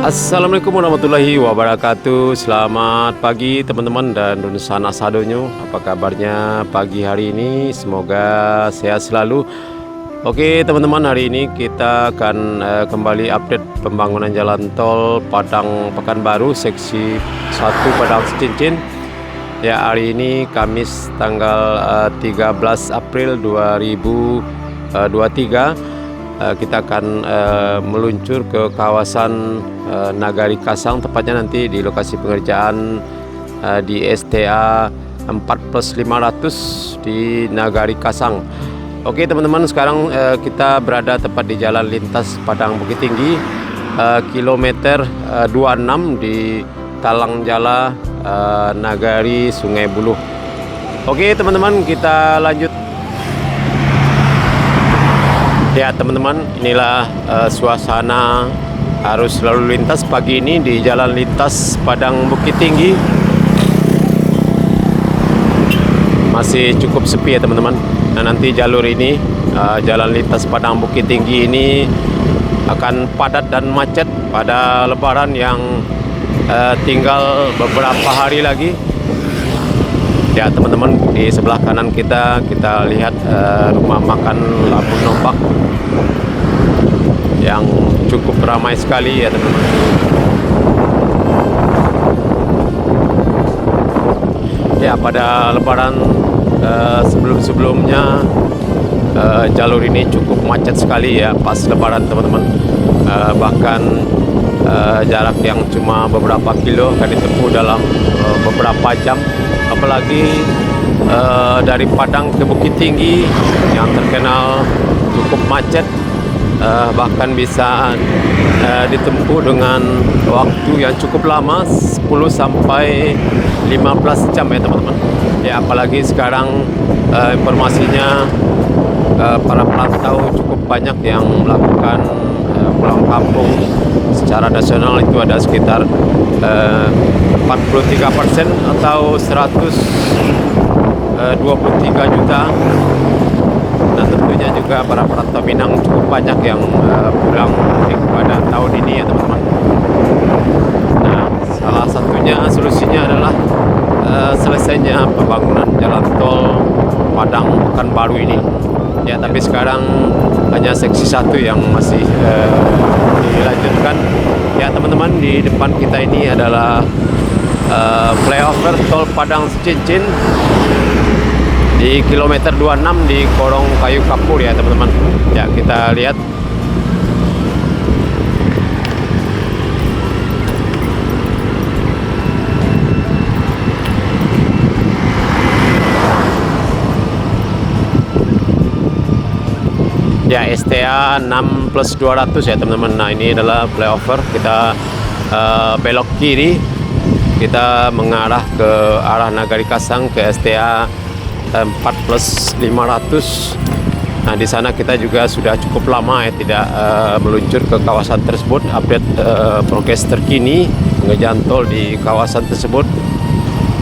Assalamualaikum warahmatullahi wabarakatuh. Selamat pagi teman-teman dan Runsana Sadonyo. Apa kabarnya pagi hari ini? Semoga sehat selalu. Oke teman-teman, hari ini kita akan kembali update pembangunan jalan tol Padang Pekanbaru seksi 1 Padang Cincin. Ya, hari ini Kamis tanggal 13 April 2023. Kita akan meluncur ke kawasan Nagari Kasang, tepatnya nanti di lokasi pengerjaan di STA 4+500 di Nagari Kasang. Oke teman-teman, sekarang kita berada tepat di jalan lintas Padang Bukit Tinggi, kilometer 26 di Talang Jala, Nagari Sungai Buloh. Oke teman-teman, kita lanjut. Ya teman-teman, inilah suasana arus lalu lintas pagi ini di jalan lintas Padang Bukit Tinggi. Masih cukup sepi ya teman-teman. Nah, nanti jalur ini, jalan lintas Padang Bukit Tinggi ini akan padat dan macet pada Lebaran yang tinggal beberapa hari lagi. Ya teman-teman, di sebelah kanan kita lihat rumah makan Lamun Nombak yang cukup ramai sekali ya teman-teman. Ya, pada Lebaran sebelum-sebelumnya jalur ini cukup macet sekali ya pas Lebaran teman-teman. Bahkan jarak yang cuma beberapa kilo akan ditempuh dalam beberapa jam. Apalagi dari Padang ke Bukit Tinggi yang terkenal cukup macet, bahkan bisa ditempuh dengan waktu yang cukup lama, 10 sampai 15 jam ya teman-teman. Ya, apalagi sekarang informasinya para perantau cukup banyak yang melakukan pulang kampung. Secara nasional itu ada sekitar 43% atau 123 juta. Nah, tentunya juga para perantau Minang cukup banyak yang pulang mudik pada tahun ini ya teman-teman. Nah, salah satunya solusinya adalah selesainya pembangunan jalan tol Padang Pekanbaru ini. Ya, tapi sekarang hanya seksi 1 yang masih dilanjutkan. Ya teman-teman, di depan kita ini adalah flyover tol Padang Cincin di kilometer 26 di Korong Kayu Kapur ya teman-teman. Ya, kita lihat. Ya, STA 6+200 ya teman-teman. Nah, ini adalah flyover. Kita belok kiri, kita mengarah ke arah Nagari Kasang ke STA 4+500. Nah, di sana kita juga sudah cukup lama ya tidak meluncur ke kawasan tersebut. Update progres terkini pengerjaan tol di kawasan tersebut.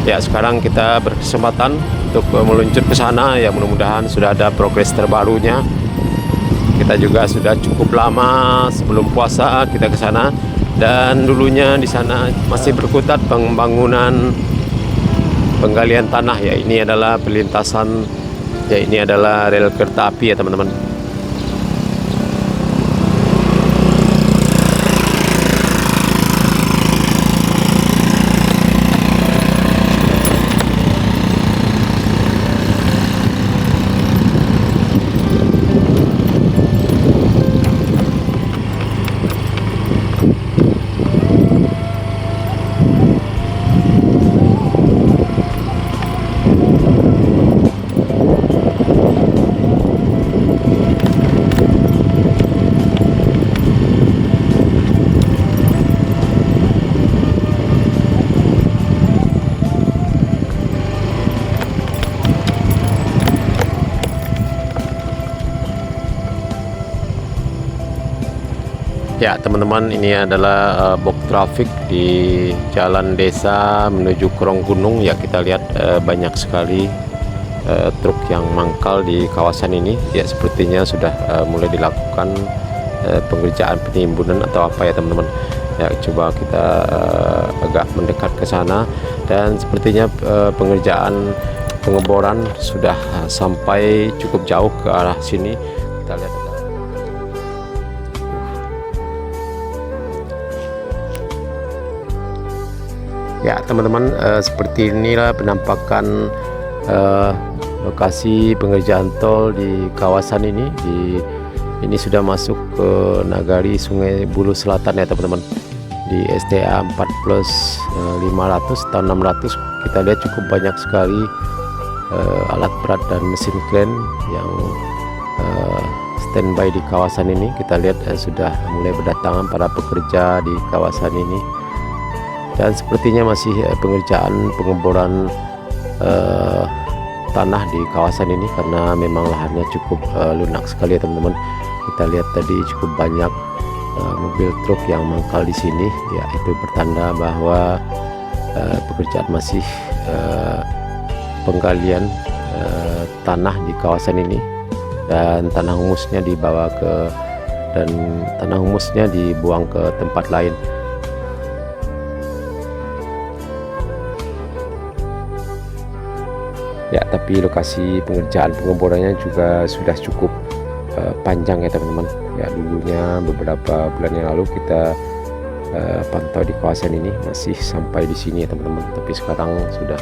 Ya, sekarang kita berkesempatan untuk meluncur ke sana. Ya, mudah-mudahan sudah ada progres terbarunya. Kita juga sudah cukup lama sebelum puasa kita ke sana, dan dulunya di sana masih berkutat pembangunan penggalian tanah ya. Ini adalah perlintasan ya, ini adalah rel kereta api ya teman-teman. Ya teman-teman, ini adalah box traffic di jalan desa menuju Kerong Gunung. Ya, kita lihat banyak sekali truk yang mangkal di kawasan ini. Ya, sepertinya sudah mulai dilakukan pengerjaan penimbunan atau apa ya teman-teman. Ya, coba kita agak mendekat ke sana, dan sepertinya pengerjaan pengeboran sudah sampai cukup jauh ke arah sini. Kita lihat ada. Ya teman-teman, seperti inilah penampakan lokasi pengerjaan tol di kawasan ini. Ini sudah masuk ke Nagari Sungai Buloh Selatan ya teman-teman, di STA 4+500 tahun 600. Kita lihat cukup banyak sekali alat berat dan mesin kren yang standby di kawasan ini. Kita lihat sudah mulai berdatangan para pekerja di kawasan ini, dan sepertinya masih pengerjaan pengeboran tanah di kawasan ini, karena memang lahannya cukup lunak sekali ya teman-teman. Kita lihat tadi cukup banyak mobil truk yang mangkal di sini, ya itu bertanda bahwa pekerjaan masih penggalian tanah di kawasan ini, dan tanah humusnya dibawa ke dan tanah humusnya dibuang ke tempat lain. Ya, tapi lokasi pengerjaan pengeborannya juga sudah cukup panjang ya teman-teman. Ya, dulunya beberapa bulan yang lalu kita pantau di kawasan ini masih sampai di sini ya teman-teman, tapi sekarang sudah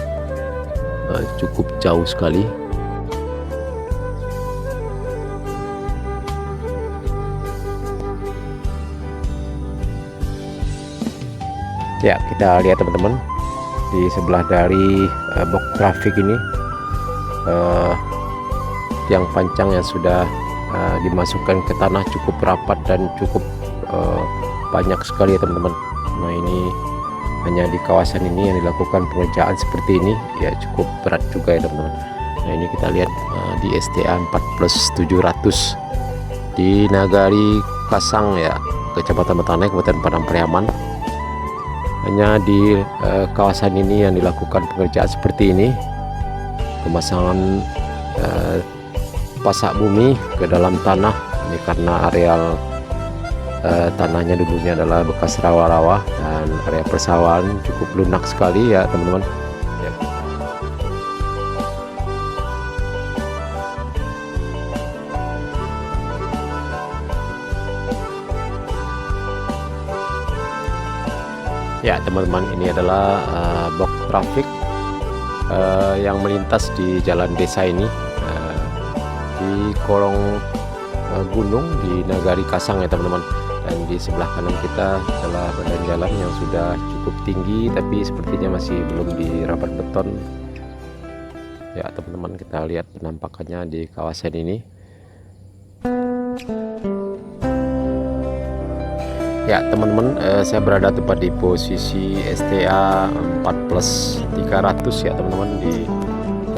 cukup jauh sekali. Ya, kita lihat teman-teman, di sebelah dari box traffic ini yang panjang yang sudah dimasukkan ke tanah cukup rapat dan cukup banyak sekali ya teman-teman. Nah, ini hanya di kawasan ini yang dilakukan pengerjaan seperti ini, ya cukup berat juga ya teman-teman. Nah, ini kita lihat di STA 4+700 di Nagari Kasang ya, Kecamatan Metanai, Kabupaten Padang Pariaman. Hanya di kawasan ini yang dilakukan pengerjaan seperti ini, pemasangan pasak bumi ke dalam tanah. Ini karena areal tanahnya dulunya adalah bekas rawa-rawa, dan area persawahan cukup lunak sekali ya teman-teman. Ya teman-teman, ini adalah box traffic yang melintas di jalan desa ini, di kolong gunung di Nagari Kasang ya teman-teman. Dan di sebelah kanan kita adalah badan jalan yang sudah cukup tinggi, tapi sepertinya masih belum dirapat beton. Ya teman-teman, kita lihat penampakannya di kawasan ini. Ya teman-teman, saya berada tepat di posisi STA 4+300 ya teman-teman, di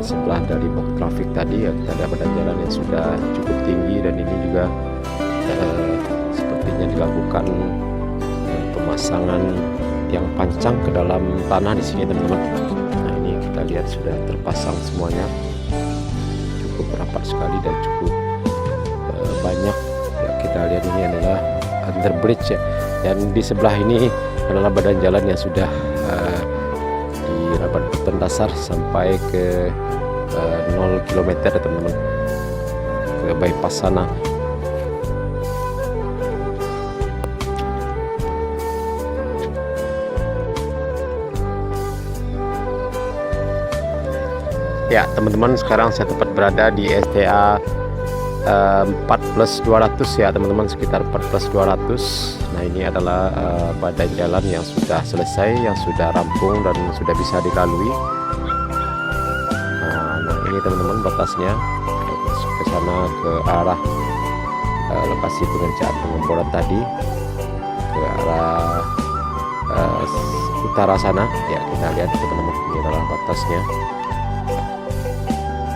sebelah dari box traffic tadi ya. Kita ada badan jalan yang sudah cukup tinggi, dan ini juga sepertinya dilakukan pemasangan yang panjang ke dalam tanah di sini teman-teman. Nah, ini kita lihat sudah terpasang semuanya, cukup rapat sekali dan cukup banyak ya. Kita lihat ini adalah underbridge ya, dan di sebelah ini adalah badan jalan yang sudah dirapat beton dasar sampai ke 0 km ya teman-teman, ke bypass sana. Ya teman-teman, sekarang saya tepat berada di STA 4+200 ya teman-teman, sekitar 4+200. Nah, ini adalah badan jalan yang sudah selesai, yang sudah rampung dan sudah bisa dilalui. Nah, ini teman-teman batasnya ke sana, ke arah lokasi pengerjaan pengeboran tadi, ke arah utara sana ya. Kita lihat teman-teman, ini adalah batasnya,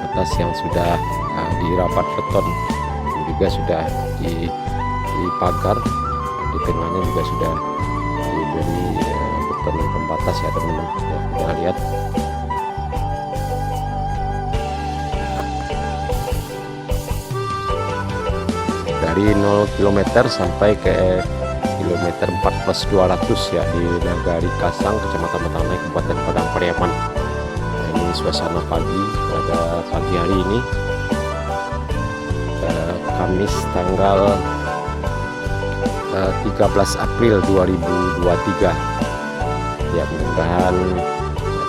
batas yang sudah dirapat beton, juga sudah dipagar, di tengahnya juga sudah diberi beton pembatas ya teman-teman ya. Kita lihat dari 0 km sampai ke kilometer 4+200 ya di Nagari Kasang, Kecamatan Batangnai, Kabupaten Padang Pariaman. Nah, ini suasana pagi pada pagi hari ini, Kamis tanggal 13 April 2023. Ya, mudah-mudahan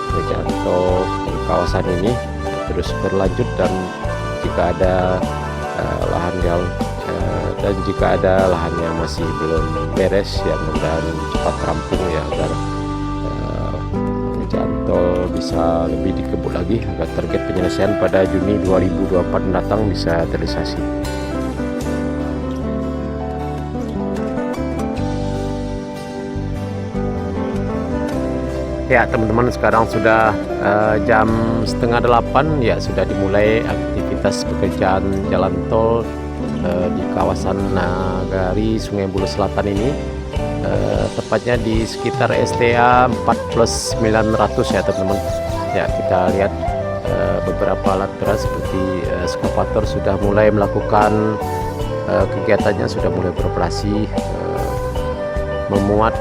pekerjaan tol di kawasan ini terus berlanjut, dan jika ada lahan yang dan jika ada lahan yang masih belum beres ya mudah-mudahan cepat rampung ya, agar pekerjaan tol bisa lebih dikebut lagi agar target penyelesaian pada Juni 2024 mendatang bisa terrealisasi. Ya teman-teman, sekarang sudah jam 7:30 ya, sudah dimulai aktivitas pekerjaan jalan tol di kawasan Nagari Sungai Buloh Selatan ini, tepatnya di sekitar STA 4+900 ya teman-teman. Ya, kita lihat beberapa alat berat seperti ekskavator sudah mulai melakukan kegiatannya, sudah mulai beroperasi memuat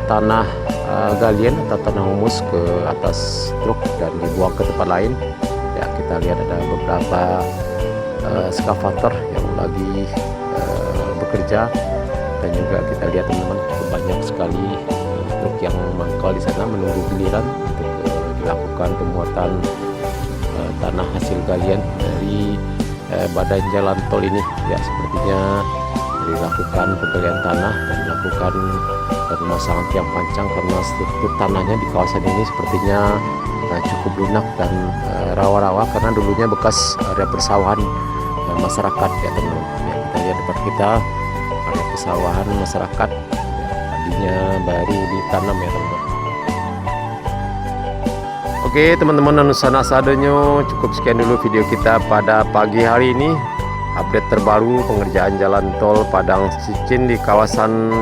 tanah galian atau tanah humus ke atas truk dan dibuang ke tempat lain. Ya, kita lihat ada beberapa ekskavator yang lagi bekerja, dan juga kita lihat teman-teman banyak sekali truk yang mangkal di sana menunggu giliran untuk dilakukan pemuatan tanah hasil galian dari badan jalan tol ini. Ya, sepertinya dilakukan penggalian tanah dan dilakukan pemasangan tiang pancang karena struktur tanahnya di kawasan ini sepertinya cukup lunak dan rawa-rawa karena dulunya bekas area persawahan masyarakat ya teman-teman. Ya, kita lihat depan kita area persawahan masyarakat, tadinya baru ditanam ya teman-teman. Oke teman-teman, anusana sadonyo, cukup sekian dulu video kita pada pagi hari ini. Update terbaru pengerjaan jalan tol Padang Cicin di kawasan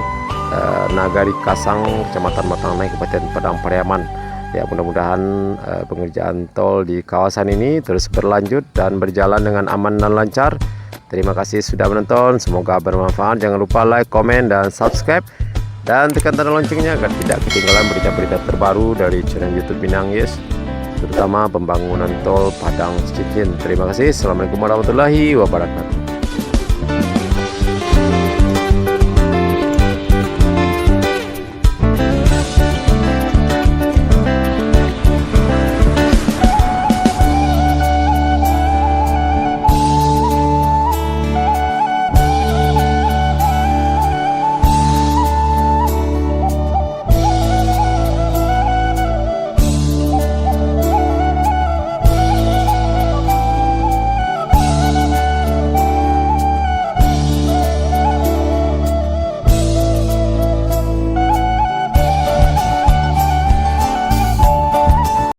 Nagari Kasang, Kecamatan Batangnai, Kabupaten Padang Pariaman. Ya, mudah-mudahan pengerjaan tol di kawasan ini terus berlanjut dan berjalan dengan aman dan lancar. Terima kasih sudah menonton, semoga bermanfaat. Jangan lupa like, komen, dan subscribe, dan tekan tanda loncengnya agar tidak ketinggalan berita-berita terbaru dari channel YouTube Minang Yes, terutama pembangunan tol Padang Cicin. Terima kasih. Assalamualaikum warahmatullahi wabarakatuh.